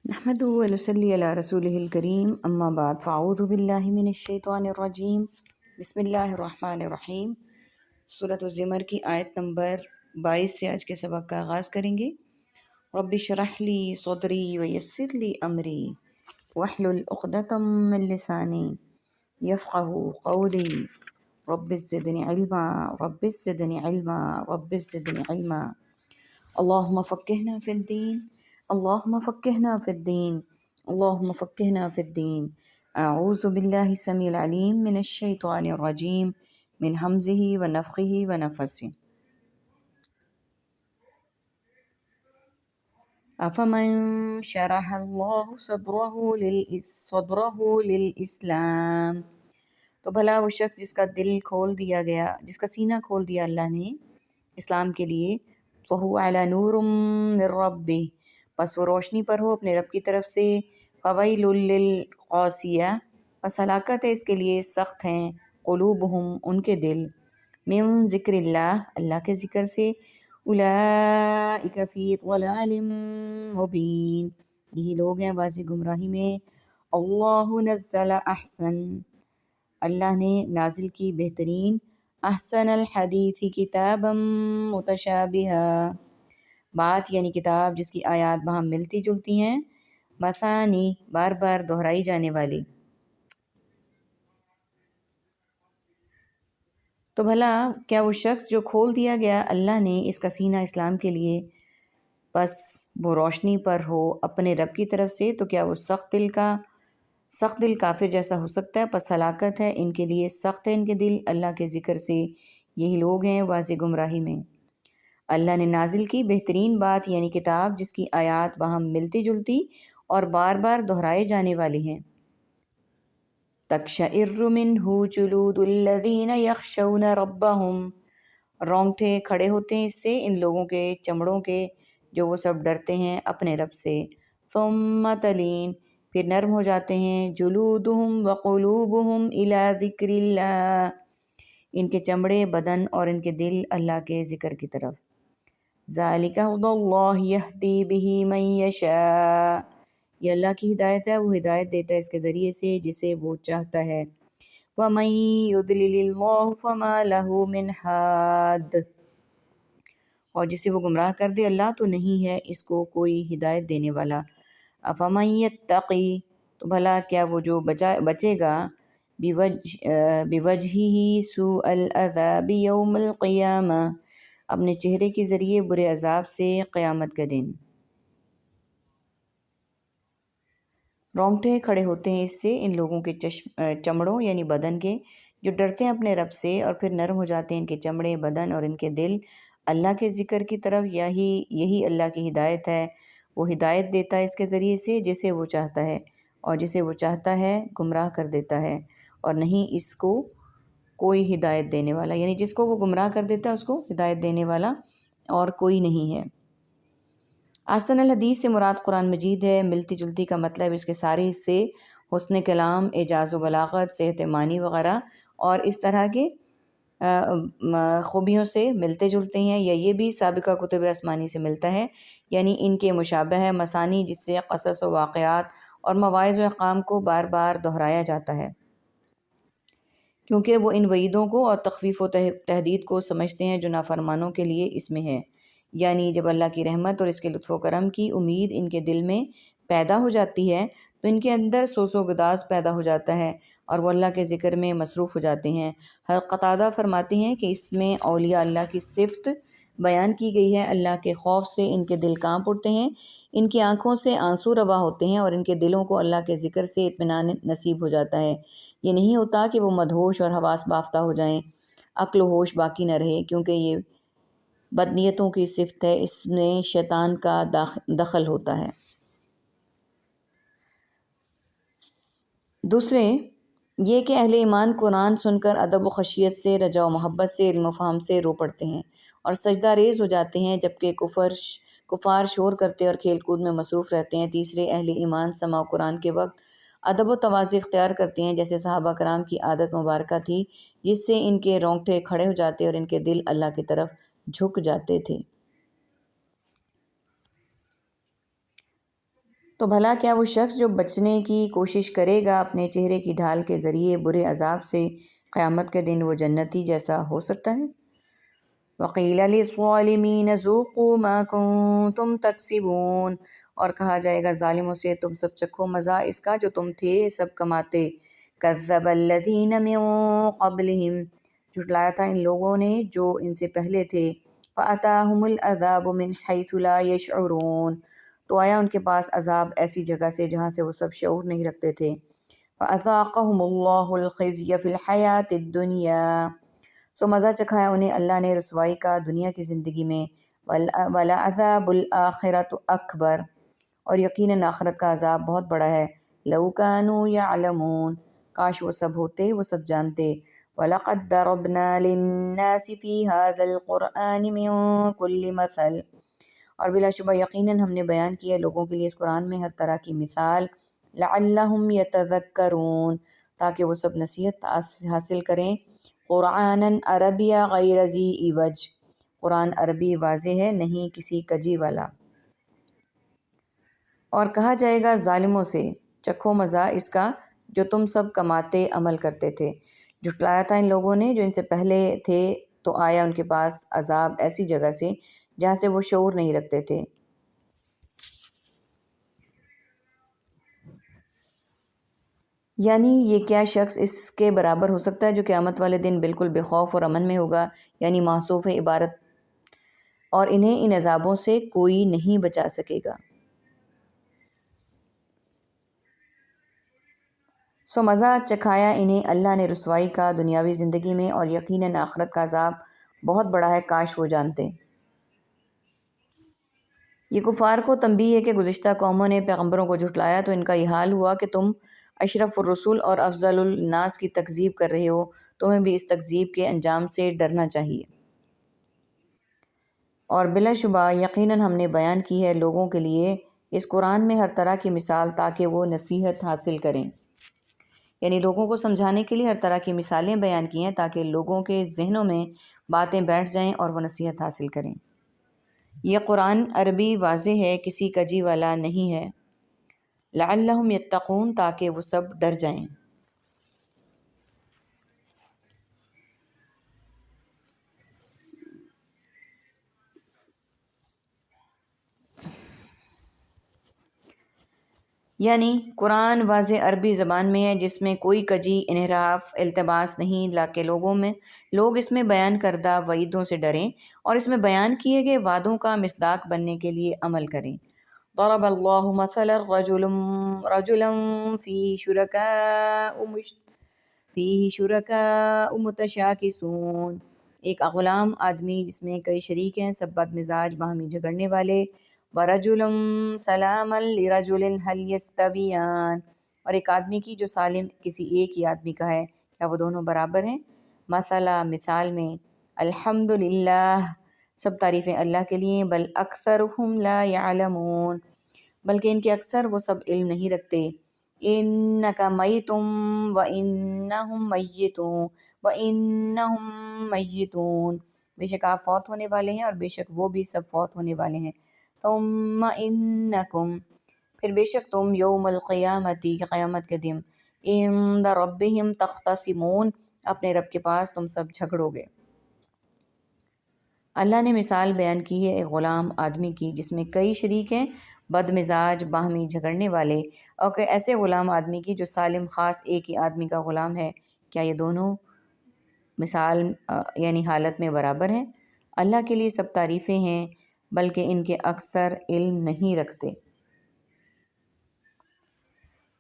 نحمده ونصلي على رسوله الكريم اما بعد فاعوذ باللہ من الشیطان الرجیم بسم اللہ الرحمن الرحیم۔ سورۃ الزمر کی آیت نمبر 22 سے آج کے سبق کا آغاز کریں گے۔ رب اشرح لی صدری ویسر لی امری واحلل عقدۃ من لسانی یفقهوا قولی رب زدنی علما رب زدنی علما رب زدنی علما۔ اللہم فقہنا فی الدین اللہم فقہنا فی الدین اللہم فقہنا فی الدین۔ اعوذ باللہ السمیع العلیم من الشیطان الرجیم من ہمزہ ونفخہ ونفثہ۔ افمن شرح اللہ صدرہ للاسلام، تو بھلا وہ شخص جس کا دل کھول دیا گیا، جس کا سینہ کھول دیا اللہ نے اسلام کے لیے، فہو علی نور من ربہ، پس وہ روشنی پر ہو اپنے رب کی طرف سے، فویل للقاسیہ، پس ہلاکت ہے اس کے لیے سخت ہیں، قلوبہم ان کے دل، من ذکر اللہ اللہ کے ذکر سے، اولئک فی ضلال مبین، یہی لوگ ہیں واضح گمراہی میں۔ اللہ نزل احسن، اللہ نے نازل کی بہترین، احسن الحدیث کتابا متشابہا، بات یعنی کتاب جس کی آیات باہم ملتی جلتی ہیں، مثانی بار بار دہرائی جانے والی۔ تو بھلا کیا وہ شخص جو کھول دیا گیا اللہ نے اس کا سینہ اسلام کے لیے، بس وہ روشنی پر ہو اپنے رب کی طرف سے، تو کیا وہ سخت دل کافر جیسا ہو سکتا ہے؟ پس ہلاکت ہے ان کے لیے سخت ہے ان کے دل اللہ کے ذکر سے، یہی لوگ ہیں واضح گمراہی میں۔ اللہ نے نازل کی بہترین بات یعنی کتاب جس کی آیات باہم ملتی جلتی اور بار بار دہرائے جانے والی ہیں۔ تقشعر منہ جلود الذین یخشون ربہم، رونگٹے کھڑے ہوتے ہیں اس سے ان لوگوں کے چمڑوں کے جو وہ سب ڈرتے ہیں اپنے رب سے۔ ثم تلین، پھر نرم ہو جاتے ہیں، جلودہم وقلوبہم الی ذکر اللہ، ان کے چمڑے، بدن اور ان کے دل اللہ کے ذکر کی طرف۔ ذالک ھدی اللہ یہدی بہ من یشاء، یہ اللہ کی ہدایت ہے، وہ ہدایت دیتا ہے اس کے ذریعے سے جسے وہ چاہتا ہے۔ ومن یضلل اللہ فما لہ من ہاد، اور جسے وہ گمراہ کر دے اللہ تو نہیں ہے اس کو کوئی ہدایت دینے والا۔ افمن یتقی، تو بھلا کیا وہ جو بچے گا، بوجہہ سوء العذاب یوم القیامہ، اپنے چہرے کے ذریعے برے عذاب سے قیامت کے دن۔ رونگٹے کھڑے ہوتے ہیں اس سے ان لوگوں کے چمڑوں یعنی بدن کے جو ڈرتے ہیں اپنے رب سے، اور پھر نرم ہو جاتے ہیں ان کے چمڑے، بدن اور ان کے دل اللہ کے ذکر کی طرف۔ یہی اللہ کی ہدایت ہے، وہ ہدایت دیتا ہے اس کے ذریعے سے جسے وہ چاہتا ہے، اور جسے وہ چاہتا ہے گمراہ کر دیتا ہے، اور نہیں اس کو کوئی ہدایت دینے والا، یعنی جس کو وہ گمراہ کر دیتا ہے اس کو ہدایت دینے والا اور کوئی نہیں ہے۔ احسن الحدیث سے مراد قرآن مجید ہے، ملتی جلتی کا مطلب اس کے سارے حصے حسن کلام، اعجاز و بلاغت، صحت معنی وغیرہ اور اس طرح کے خوبیوں سے ملتے جلتے ہیں، یا یہ بھی سابقہ کتب آسمانی سے ملتا ہے، یعنی ان کے مشابہ ہے مثانی جس سے قصص و واقعات اور مواعظ و احکام کو بار بار دہرایا جاتا ہے، کیونکہ وہ ان وعیدوں کو اور تخویف و تہدید کو سمجھتے ہیں جو نافرمانوں کے لیے اس میں ہے۔ یعنی جب اللہ کی رحمت اور اس کے لطف و کرم کی امید ان کے دل میں پیدا ہو جاتی ہے تو ان کے اندر سوز و گداز پیدا ہو جاتا ہے اور وہ اللہ کے ذکر میں مصروف ہو جاتے ہیں۔ حضرت قتادہ فرماتے ہیں کہ اس میں اولیاء اللہ کی صفت بیان کی گئی ہے، اللہ کے خوف سے ان کے دل کانپ اٹھتے ہیں، ان کی آنکھوں سے آنسو روا ہوتے ہیں اور ان کے دلوں کو اللہ کے ذکر سے اطمینان نصیب ہو جاتا ہے۔ یہ نہیں ہوتا کہ وہ مدہوش اور حواس بافتہ ہو جائیں، عقل و ہوش باقی نہ رہے، کیونکہ یہ بدنیتوں کی صفت ہے، اس میں شیطان کا دخل ہوتا ہے۔ دوسرے یہ کہ اہل ایمان قرآن سن کر ادب و خشیت سے، رجا و محبت سے، علم و فہم سے رو پڑتے ہیں اور سجدہ ریز ہو جاتے ہیں، جبکہ کفار شور کرتے اور کھیل کود میں مصروف رہتے ہیں۔ تیسرے اہل ایمان سماع قرآن کے وقت ادب و تواضع اختیار کرتے ہیں، جیسے صحابہ کرام کی عادت مبارکہ تھی، جس سے ان کے رونگٹے کھڑے ہو جاتے اور ان کے دل اللہ کی طرف جھک جاتے تھے۔ تو بھلا کیا وہ شخص جو بچنے کی کوشش کرے گا اپنے چہرے کی ڈھال کے ذریعے برے عذاب سے، قیامت کے دن وہ جنتی جیسا ہو سکتا ہے؟ وَقِيلَ لِلظَّالِمِينَ ذُوقُوا مَا كُنتُمْ تَكْسِبُونَ، اور کہا جائے گا ظالموں سے تم سب چکھو مزہ اس کا جو تم تھے سب کماتے۔ كَذَّبَ الَّذِينَ مِن قَبْلِهِمْ، جھٹلایا تھا ان لوگوں نے جو ان سے پہلے تھے۔ فَأَتَاهُمُ الْعَذَابُ مِنْ حَيْثُ لَا يَشْعُرُونَ، تو آیا ان کے پاس عذاب ایسی جگہ سے جہاں سے وہ سب شعور نہیں رکھتے تھے۔ فَأَذَاقَهُمُ اللَّهُ الْخِزْيَ فِي الْحَيَاةِ الدُّنْيَا، سو مزہ چکھایا انہیں اللہ نے رسوائی کا دنیا کی زندگی میں۔ وَلَعَذَابُ الْآخِرَةُ أَكْبَرُ، اور یقیناً آخرت کا عذاب بہت بڑا ہے۔ لَوْ كَانُوا يَعْلَمُونَ، کاش وہ سب ہوتے، وہ سب جانتے۔ وَلَقَدْ ضَرَبْنَا لِلنَّاسِ فِي هَذَا الْقُرْآنِ مِنْ كُلِّ مَثَلٍ، اور بلا شبہ یقیناً ہم نے بیان کیا لوگوں کے لیے اس قرآن میں ہر طرح کی مثال، لَعَلَّهُمْ يَتَذَكَّرُونَ، تاکہ وہ سب نصیحت حاصل کریں۔ قرآنًا عربیًّا غیر ذی عوج، قرآن عربی واضح ہے نہیں کسی کجی والا۔ اور کہا جائے گا ظالموں سے چکھو مزہ اس کا جو تم سب کماتے عمل کرتے تھے۔ جھٹلایا تھا ان لوگوں نے جو ان سے پہلے تھے، تو آیا ان کے پاس عذاب ایسی جگہ سے جہاں سے وہ شعور نہیں رکھتے تھے۔ یعنی یہ کیا شخص اس کے برابر ہو سکتا ہے جو قیامت والے دن بالکل بے خوف اور امن میں ہوگا، یعنی موصوف ہے عبارت، اور انہیں ان عذابوں سے کوئی نہیں بچا سکے گا۔ سو مزہ چکھایا انہیں اللہ نے رسوائی کا دنیاوی زندگی میں، اور یقیناً آخرت کا عذاب بہت بڑا ہے، کاش وہ جانتے۔ یہ کفار کو تنبیہ ہے کہ گزشتہ قوموں نے پیغمبروں کو جھٹلایا تو ان کا یہ حال ہوا کہ تم اشرف الرسول اور افضل الناس کی تکذیب کر رہے ہو، تمہیں بھی اس تکذیب کے انجام سے ڈرنا چاہیے۔ اور بلا شبہ یقیناً ہم نے بیان کی ہے لوگوں کے لیے اس قرآن میں ہر طرح کی مثال تاکہ وہ نصیحت حاصل کریں، یعنی لوگوں کو سمجھانے کے لیے ہر طرح کی مثالیں بیان کی ہیں تاکہ لوگوں کے ذہنوں میں باتیں بیٹھ جائیں اور وہ نصیحت حاصل کریں۔ یہ قرآن عربی واضح ہے، کسی کجی والا نہیں ہے۔ لعلہم یتقون، تاکہ وہ سب ڈر جائیں۔ یعنی قرآن واضح عربی زبان میں ہے جس میں کوئی کجی، انحراف، التباس نہیں، لاکہ لوگ اس میں بیان کردہ وعیدوں سے ڈریں اور اس میں بیان کیے گئے وعدوں کا مصداق بننے کے لیے عمل کریں۔ ضرب اللہ مثلا رجلا فیہ شرکاء متشاکسون، ایک غلام آدمی جس میں کئی شریک ہیں، سب بد مزاج، باہمی جھگڑنے والے۔ وَرَجُلٌ سَلَامًا لِرَجُلٍ هَلْ يَسْتَوِيَانِ، اور ایک آدمی کی جو سالم کسی ایک ہی آدمی کا ہے، کیا وہ دونوں برابر ہیں؟ مثلا، مثال میں، الحمدللہ، سب تعریفیں اللہ کے لیے، بل اکثرهم لا يعلمون، بلکہ ان کے اکثر وہ سب علم نہیں رکھتے۔ إِنَّكَ مَيِّتٌ وَإِنَّهُمْ مَيِّتُونَ، بے شک آپ فوت ہونے والے ہیں اور بے شک وہ بھی سب فوت ہونے والے ہیں۔ ثُمَّ إِنَّكُمْ، پھر بے شک تم، یوم القیامت، قیامت کے دن، عند ربہم تختصمون، اپنے رب کے پاس تم سب جھگڑو گے۔ اللہ نے مثال بیان کی ہے ایک غلام آدمی کی جس میں کئی شریک ہیں، بد مزاج، باہمی جھگڑنے والے، اور کہ ایسے غلام آدمی کی جو سالم خاص ایک ہی آدمی کا غلام ہے، کیا یہ دونوں مثال یعنی حالت میں برابر ہیں؟ اللہ کے لیے سب تعریفیں ہیں، بلکہ ان کے اکثر علم نہیں رکھتے۔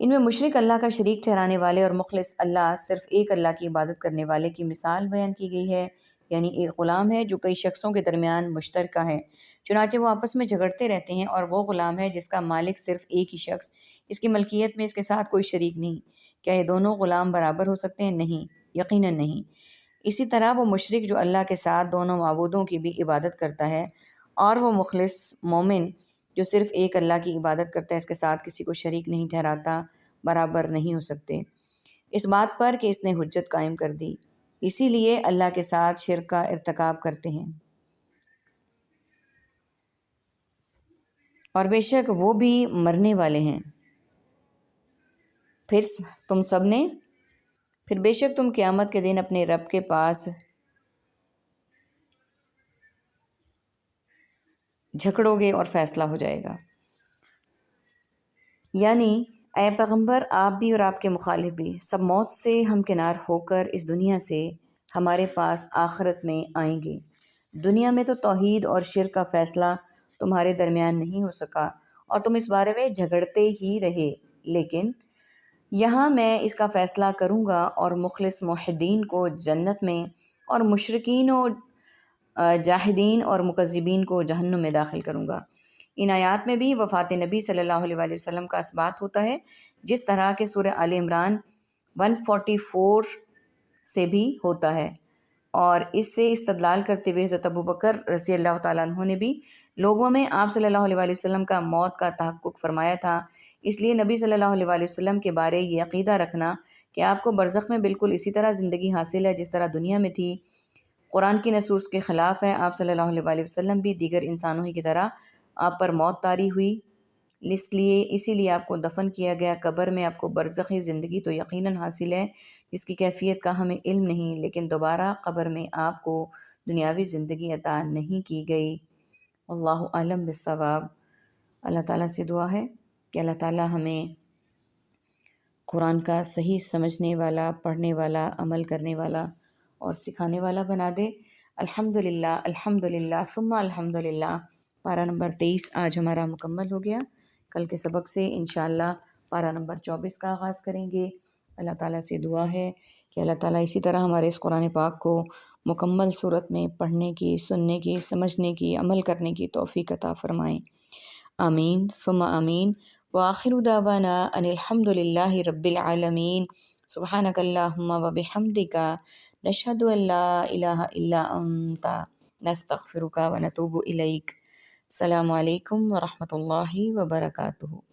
ان میں مشرک اللہ کا شریک ٹھہرانے والے اور مخلص اللہ، صرف ایک اللہ کی عبادت کرنے والے کی مثال بیان کی گئی ہے، یعنی ایک غلام ہے جو کئی شخصوں کے درمیان مشترکہ ہے، چنانچہ وہ آپس میں جھگڑتے رہتے ہیں، اور وہ غلام ہے جس کا مالک صرف ایک ہی شخص، اس کی ملکیت میں اس کے ساتھ کوئی شریک نہیں۔ کیا یہ دونوں غلام برابر ہو سکتے ہیں؟ نہیں، یقیناً نہیں۔ اسی طرح وہ مشرک جو اللہ کے ساتھ دونوں معبودوں کی بھی عبادت کرتا ہے، اور وہ مخلص مومن جو صرف ایک اللہ کی عبادت کرتا ہے، اس کے ساتھ کسی کو شریک نہیں ٹھہراتا، برابر نہیں ہو سکتے، اس بات پر کہ اس نے حجت قائم کر دی، اسی لیے اللہ کے ساتھ شرک کا ارتکاب کرتے ہیں۔ اور بے شک وہ بھی مرنے والے ہیں۔ پھر تم سب نے پھر بے شک تم قیامت کے دن اپنے رب کے پاس جھگڑو گے اور فیصلہ ہو جائے گا۔ یعنی اے پیغمبر، آپ بھی اور آپ کے مخالف بھی سب موت سے ہمکنار ہو کر اس دنیا سے ہمارے پاس آخرت میں آئیں گے۔ دنیا میں تو توحید اور شرک کا فیصلہ تمہارے درمیان نہیں ہو سکا اور تم اس بارے میں جھگڑتے ہی رہے، لیکن یہاں میں اس کا فیصلہ کروں گا اور مخلص موحدین کو جنت میں اور مشرکین و جاہدین اور مکذبین کو جہنم میں داخل کروں گا۔ ان آیات میں بھی وفات نبی صلی اللہ علیہ وآلہ وسلم کا اثبات ہوتا ہے، جس طرح کہ سورہ آل عمران 144 سے بھی ہوتا ہے، اور اس سے استدلال کرتے ہوئے حضرت ابوبکر رضی اللہ تعالیٰ عنہ نے بھی لوگوں میں آپ صلی اللہ علیہ وآلہ وسلم کا موت کا تحقق فرمایا تھا، اس لیے نبی صلی اللہ علیہ وآلہ وسلم کے بارے یہ عقیدہ رکھنا کہ آپ کو برزخ میں بالکل اسی طرح زندگی حاصل ہے جس طرح دنیا میں تھی، قرآن کی نصوص کے خلاف ہے۔ آپ صلی اللہ علیہ وآلہ وسلم بھی دیگر انسانوں ہی کی طرح آپ پر موت طاری ہوئی، اسی لیے آپ کو دفن کیا گیا۔ قبر میں آپ کو برزخی زندگی تو یقیناً حاصل ہے جس کی کیفیت کا ہمیں علم نہیں، لیکن دوبارہ قبر میں آپ کو دنیاوی زندگی عطا نہیں کی گئی۔ اللہ عالم بالصواب۔ اللہ تعالیٰ سے دعا ہے کہ اللہ تعالیٰ ہمیں قرآن کا صحیح سمجھنے والا، پڑھنے والا، عمل کرنے والا اور سکھانے والا بنا دے۔ الحمدللہ الحمدللہ ثم الحمدللہ۔ پارہ نمبر 23 آج ہمارا مکمل ہو گیا۔ کل کے سبق سے انشاءاللہ پارہ نمبر 24 کا آغاز کریں گے۔ اللہ تعالیٰ سے دعا ہے کہ اللہ تعالیٰ اسی طرح ہمارے اس قرآن پاک کو مکمل صورت میں پڑھنے کی، سننے کی، سمجھنے کی، عمل کرنے کی توفیق عطا فرمائیں۔ آمین ثم آمین۔ وآخر دعوانا ان الحمد للہ رب العالمین۔ سبحانک اللہم وبحمدک، نشہد ان لا الہ الا انت، نستغفرک ونتوب الیک۔ السلام علیکم ورحمۃ اللہ وبرکاتہ۔